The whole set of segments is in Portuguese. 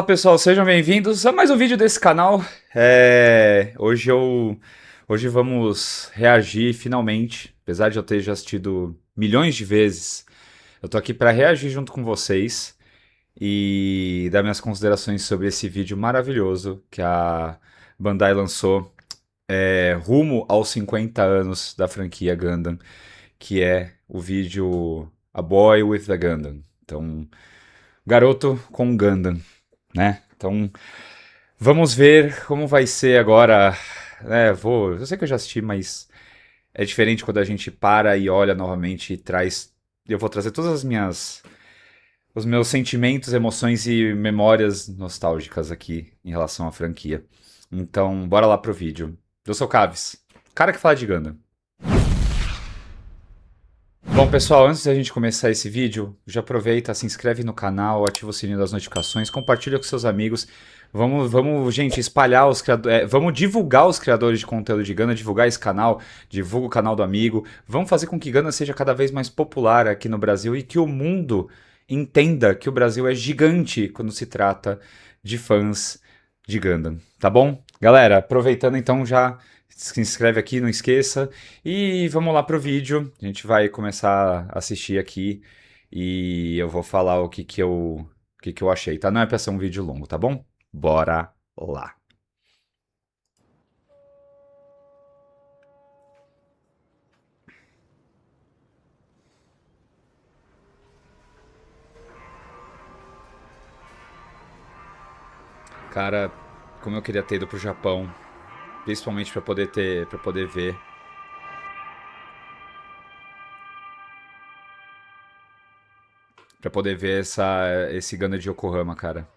Olá pessoal, sejam bem-vindos a mais um vídeo desse canal. Hoje vamos reagir finalmente, apesar de eu ter já assistido milhões de vezes. Eu tô aqui para reagir junto com vocês e dar minhas considerações sobre esse vídeo maravilhoso que a Bandai lançou, rumo aos 50 anos da franquia Gundam, que é o vídeo A Boy with a Gundam. Então, garoto com um Gundam, né? Então, vamos ver como vai ser agora. Eu sei que eu já assisti, mas é diferente quando a gente para e olha novamente e traz. Eu vou trazer todas os meus sentimentos, emoções e memórias nostálgicas aqui em relação à franquia. Então, bora lá pro vídeo. Eu sou o Caves, o cara que fala de Gundam. Bom, pessoal, antes da gente começar esse vídeo, já aproveita, se inscreve no canal, ativa o sininho das notificações, compartilha com seus amigos. Vamos, gente, espalhar os criadores, vamos divulgar os criadores de conteúdo de Gana, divulgar esse canal, divulga o canal do amigo. Vamos fazer com que Gana seja cada vez mais popular aqui no Brasil e que o mundo entenda que o Brasil é gigante quando se trata de fãs de Gundam, tá bom? Galera, aproveitando então já se inscreve aqui, não esqueça. E vamos lá pro vídeo. A gente vai começar a assistir aqui e eu vou falar o que que eu achei, tá? Não é pra ser um vídeo longo, tá bom? Bora lá. Cara, como eu queria ter ido pro Japão, principalmente para poder ver, para poder ver esse Gundam de Yokohama, cara.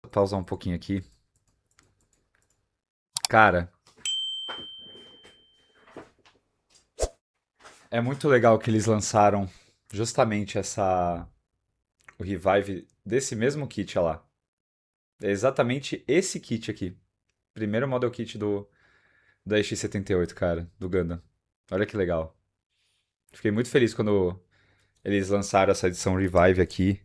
Vou pausar um pouquinho aqui. Cara, é muito legal que eles lançaram justamente o revive desse mesmo kit, olha lá. É exatamente esse kit aqui. Primeiro model kit da X78, cara, do Gundam. Olha que legal. Fiquei muito feliz quando eles lançaram essa edição Revive aqui.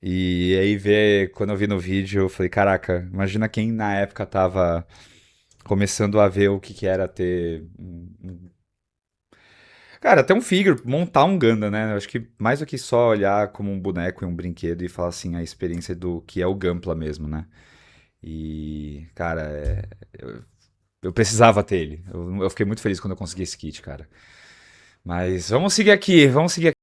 E aí quando eu vi no vídeo, eu falei, caraca, imagina quem na época tava começando a ver o que que era ter cara, até um figure, montar um Gundam, né? Eu acho que mais do que só olhar como um boneco e um brinquedo e falar assim, a experiência do que é o Gunpla mesmo, né? E, cara, eu precisava ter ele. Eu fiquei muito feliz quando eu consegui esse kit, cara. Mas vamos seguir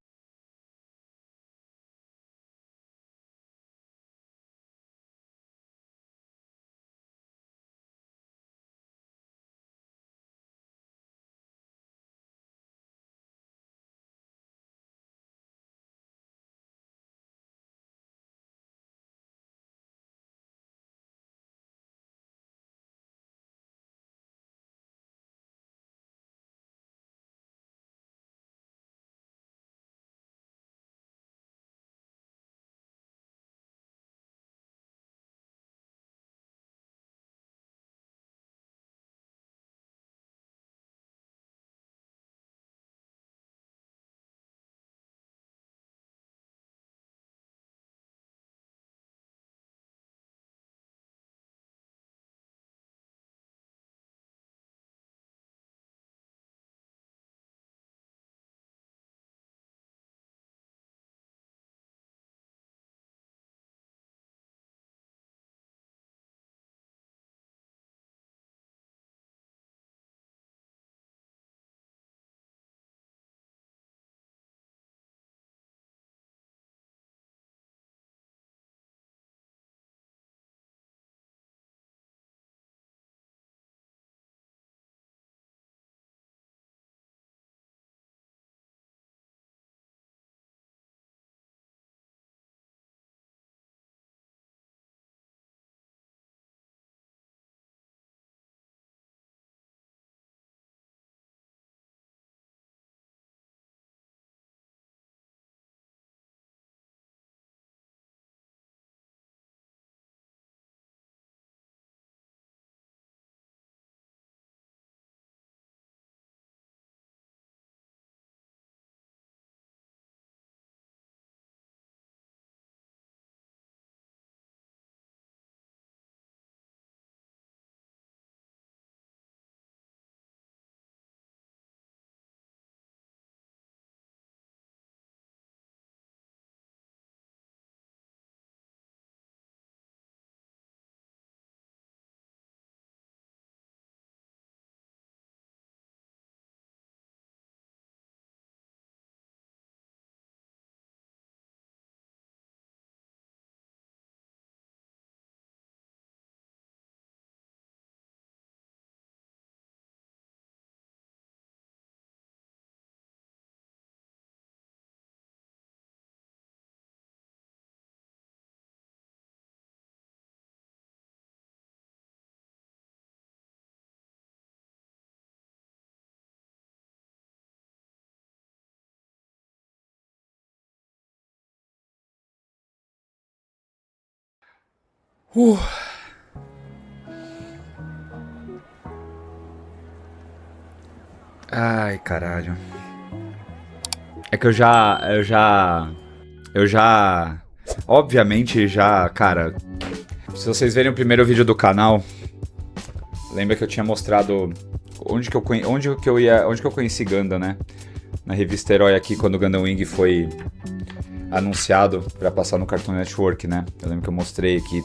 Uh. Ai, caralho. É que eu já, obviamente já, cara, se vocês verem o primeiro vídeo do canal, lembra que eu tinha mostrado onde que eu conheci Gundam, né? Na revista Herói aqui, quando o Gundam Wing foi anunciado pra passar no Cartoon Network, né? Eu lembro que eu mostrei aqui,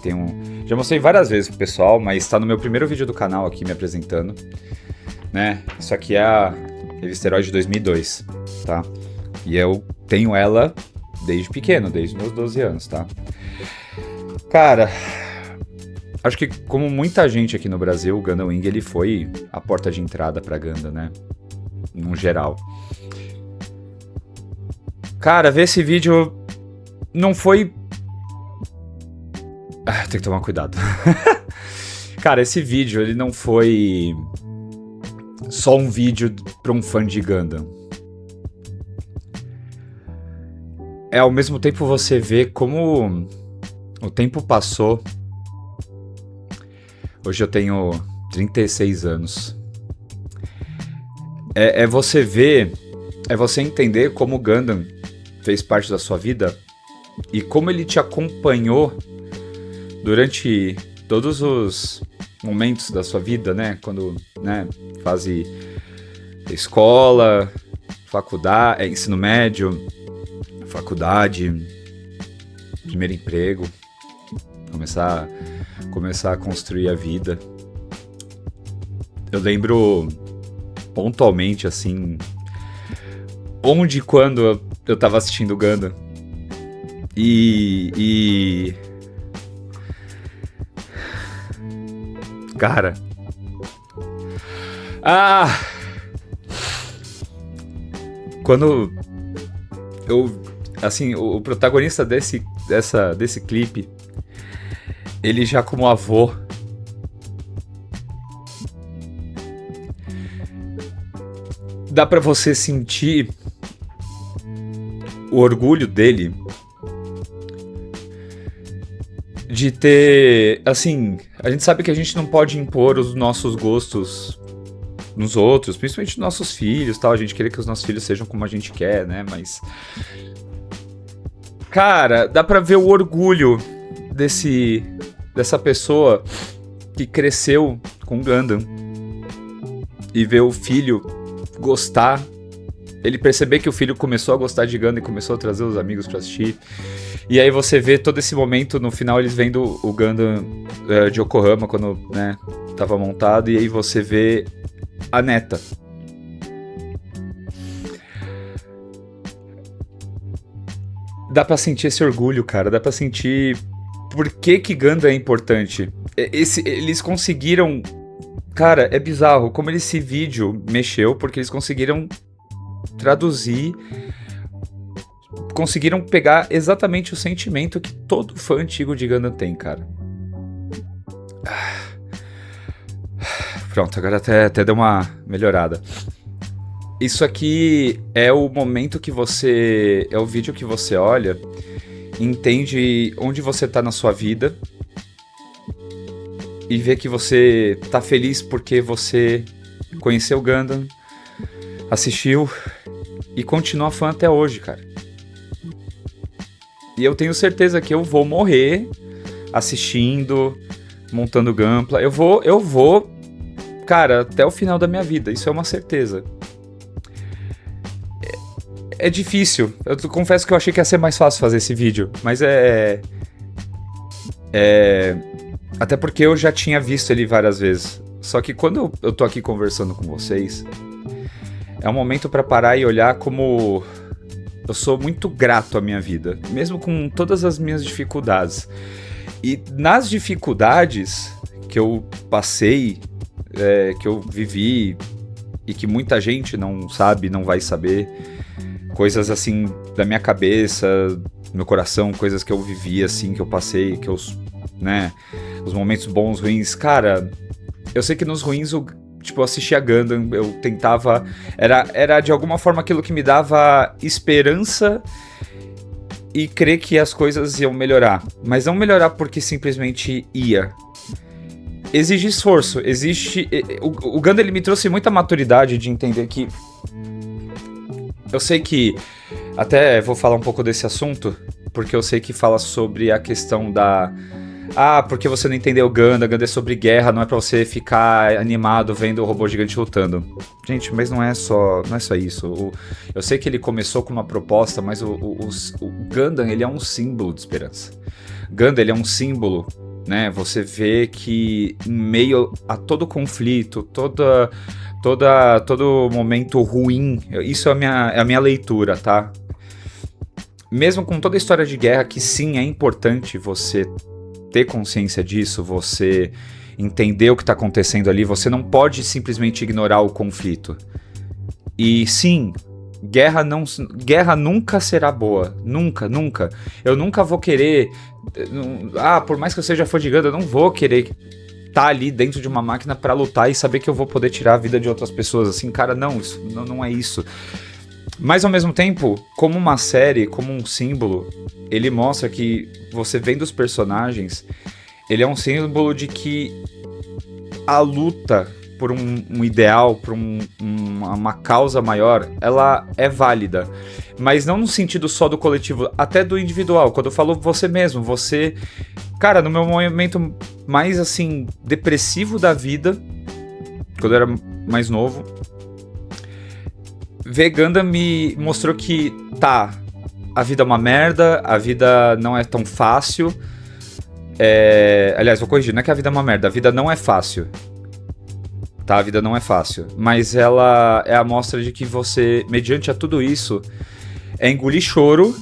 já mostrei várias vezes pro pessoal, mas tá no meu primeiro vídeo do canal aqui me apresentando, né? Isso aqui é a revista Herói de 2002, tá? E eu tenho ela desde pequeno, desde meus 12 anos, tá? Cara, acho que como muita gente aqui no Brasil, o Gundam Wing ele foi a porta de entrada pra Gundam, né? No geral. Cara, ver esse vídeo não foi... tem que tomar cuidado. Cara, esse vídeo ele não foi só um vídeo pra um fã de Gundam. É ao mesmo tempo você vê como o tempo passou. Hoje eu tenho 36 anos. É você ver, é você entender como o Gundam fez parte da sua vida e como ele te acompanhou durante todos os momentos da sua vida, né? Quando, né, fase escola, faculdade, ensino médio, faculdade, primeiro emprego, começar a construir a vida. Eu lembro pontualmente, assim, onde e quando eu tava assistindo o Gundam. Cara... Quando eu... Assim, o protagonista desse clipe, ele já como avô, dá pra você sentir o orgulho dele de ter, assim, a gente sabe que a gente não pode impor os nossos gostos nos outros, principalmente nos nossos filhos, tal, a gente queria que os nossos filhos sejam como a gente quer, né, mas... Cara, dá pra ver o orgulho dessa pessoa que cresceu com Gundam e ver o filho gostar, ele perceber que o filho começou a gostar de Gundam e começou a trazer os amigos pra assistir. E aí você vê todo esse momento, no final eles vendo o Gundam de Yokohama, quando, né, tava montado, e aí você vê a neta. Dá pra sentir esse orgulho, cara, dá pra sentir por que Gundam é importante. Eles conseguiram... Cara, é bizarro como esse vídeo mexeu, porque eles conseguiram traduzir, conseguiram pegar exatamente o sentimento que todo fã antigo de Gundam tem, cara. Pronto, agora até deu uma melhorada. Isso aqui é o momento que você... É o vídeo que você olha, entende onde você tá na sua vida e vê que você tá feliz porque você conheceu Gundam, assistiu e continua fã até hoje, cara. E eu tenho certeza que eu vou morrer assistindo, montando Gunpla. Eu vou, cara, até o final da minha vida. Isso é uma certeza. É difícil. Eu confesso que eu achei que ia ser mais fácil fazer esse vídeo. Mas até porque eu já tinha visto ele várias vezes. Só que quando eu tô aqui conversando com vocês, é um momento pra parar e olhar como eu sou muito grato à minha vida, mesmo com todas as minhas dificuldades. E nas dificuldades que eu passei, que eu vivi e que muita gente não sabe, não vai saber, coisas assim da minha cabeça, do meu coração, coisas que eu vivi assim, que eu passei, que eu, né, os momentos bons, ruins, cara, eu sei que nos ruins eu assistia Gundam, eu tentava, era de alguma forma aquilo que me dava esperança e crer que as coisas iam melhorar. Mas não melhorar porque simplesmente ia. Exige esforço, existe... O Gundam, ele me trouxe muita maturidade de entender que... Eu sei que... Até vou falar um pouco desse assunto, porque eu sei que fala sobre a questão da... porque você não entendeu o Gundam é sobre guerra, não é pra você ficar animado vendo o robô gigante lutando. Gente, mas não é só isso. Eu sei que ele começou com uma proposta, mas o Gundam, ele é um símbolo de esperança. Gundam, ele é um símbolo, né? Você vê que em meio a todo conflito, todo momento ruim, isso é a minha leitura, tá? Mesmo com toda a história de guerra, que sim, é importante você ter consciência disso, você entender o que está acontecendo ali, você não pode simplesmente ignorar o conflito. E sim, guerra nunca será boa, nunca. Eu nunca vou querer, por mais que eu seja fã de Gundam, eu não vou querer estar ali dentro de uma máquina para lutar e saber que eu vou poder tirar a vida de outras pessoas. Assim, cara, não, isso não é isso. Mas ao mesmo tempo, como uma série, como um símbolo, ele mostra que você vendo os personagens, ele é um símbolo de que a luta por um ideal, por uma causa maior, ela é válida. Mas não no sentido só do coletivo, até do individual. Quando eu falo você mesmo, você... Cara, no meu momento mais, assim, depressivo da vida, quando eu era mais novo, ver Gundam me mostrou que, a vida é uma merda, a vida não é tão fácil. Aliás, vou corrigir, não é que a vida é uma merda, a vida não é fácil. Tá, a vida não é fácil. Mas ela é a mostra de que você, mediante a tudo isso, é engolir choro,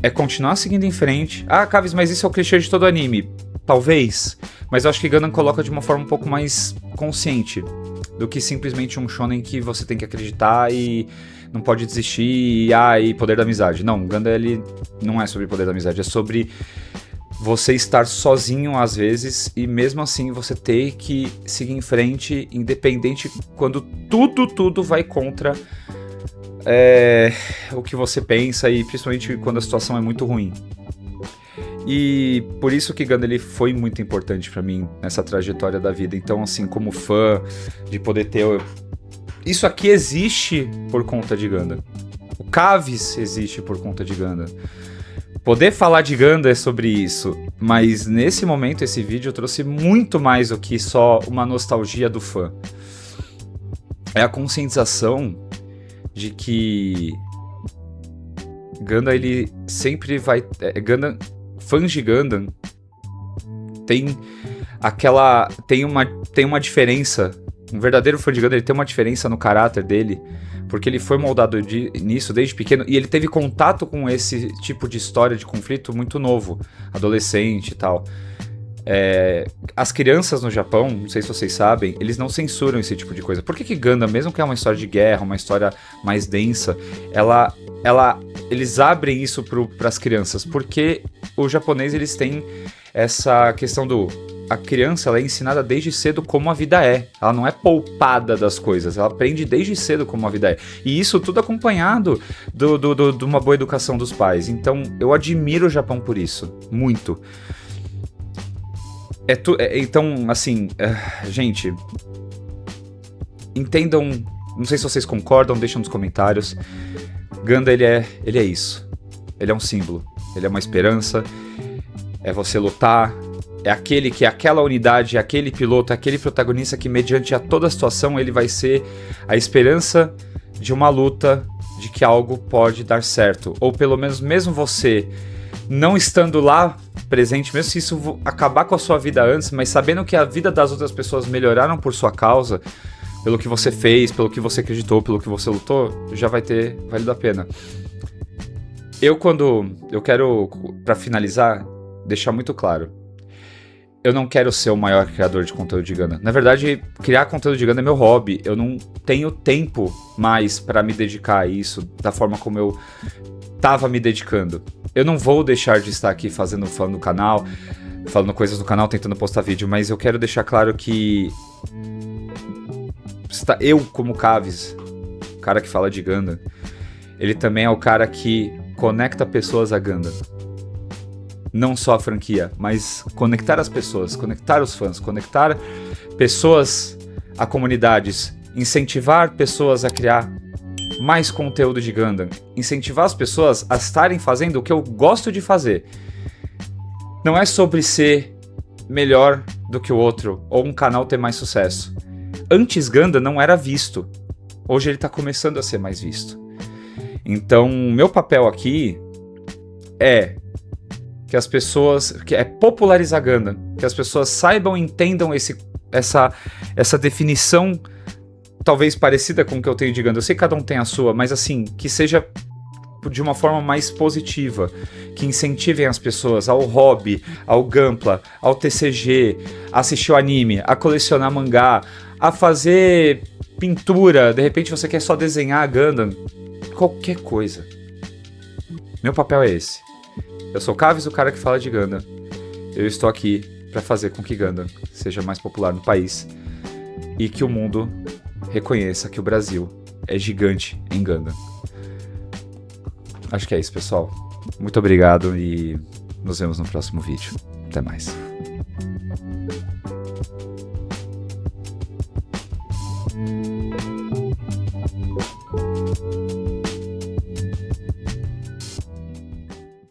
é continuar seguindo em frente. Caves, mas isso é o clichê de todo anime. Talvez, mas eu acho que Gundam coloca de uma forma um pouco mais consciente do que simplesmente um shonen que você tem que acreditar e não pode desistir e poder da amizade. Não, Gundam, ele não é sobre poder da amizade, é sobre você estar sozinho às vezes e mesmo assim você ter que seguir em frente, independente quando tudo vai contra o que você pensa e principalmente quando a situação é muito ruim. E por isso que Gundam, ele foi muito importante pra mim nessa trajetória da vida. Então, assim, como fã, de poder ter... Isso aqui existe por conta de Gundam. O Caves existe por conta de Gundam. Poder falar de Gundam é sobre isso. Mas nesse momento, esse vídeo trouxe muito mais do que só uma nostalgia do fã. É a conscientização de que Gundam, ele sempre vai... Gundam... Fãs de Gundam tem uma diferença. Um verdadeiro fã de Gundam, ele tem uma diferença no caráter dele, porque ele foi moldado nisso desde pequeno e ele teve contato com esse tipo de história de conflito muito novo, adolescente e tal. As crianças no Japão, não sei se vocês sabem, eles não censuram esse tipo de coisa. Por que Gundam, mesmo que é uma história de guerra, uma história mais densa, eles abrem isso para as crianças? Porque os japoneses, eles têm essa questão a criança, ela é ensinada desde cedo como a vida é. Ela não é poupada das coisas, ela aprende desde cedo como a vida é. E isso tudo acompanhado de uma boa educação dos pais. Então, eu admiro o Japão por isso, muito. Então, assim, gente, entendam, não sei se vocês concordam, deixam nos comentários. Gundam, ele é isso. Ele é um símbolo, ele é uma esperança, é você lutar, é aquela unidade, é aquele piloto, é aquele protagonista que, mediante a toda a situação, ele vai ser a esperança de uma luta, de que algo pode dar certo. Ou pelo menos, mesmo você não estando lá presente, mesmo se isso acabar com a sua vida antes, mas sabendo que a vida das outras pessoas melhoraram por sua causa, pelo que você fez, pelo que você acreditou, pelo que você lutou, já vai ter valido a pena. Eu quero, pra finalizar, deixar muito claro. Eu não quero ser o maior criador de conteúdo de Gundam. Na verdade, criar conteúdo de Gundam é meu hobby. Eu não tenho tempo mais pra me dedicar a isso da forma como eu tava me dedicando. Eu não vou deixar de estar aqui falando do canal, falando coisas do canal, tentando postar vídeo, mas eu quero deixar claro que eu, como Caves, o cara que fala de Gundam, ele também é o cara que conecta pessoas a Gundam. Não só a franquia, mas conectar as pessoas, conectar os fãs, conectar pessoas a comunidades, incentivar pessoas a criar mais conteúdo de Gundam, incentivar as pessoas a estarem fazendo o que eu gosto de fazer. Não é sobre ser melhor do que o outro, ou um canal ter mais sucesso. Antes Gundam não era visto. Hoje ele está começando a ser mais visto. Então, meu papel aqui é que as pessoas... é popularizar Gundam. Que as pessoas saibam e entendam essa definição talvez parecida com o que eu tenho de Gundam. Eu sei que cada um tem a sua, mas assim, que seja de uma forma mais positiva, que incentivem as pessoas ao hobby, ao Gunpla, ao TCG, a assistir o anime, a colecionar mangá, a fazer pintura, de repente você quer só desenhar Gundam, qualquer coisa. Meu papel é esse. Eu sou o Caves, o cara que fala de Gundam. Eu estou aqui para fazer com que Gundam seja mais popular no país e que o mundo reconheça que o Brasil é gigante em Gundam. Acho que é isso, pessoal. Muito obrigado e nos vemos no próximo vídeo. Até mais.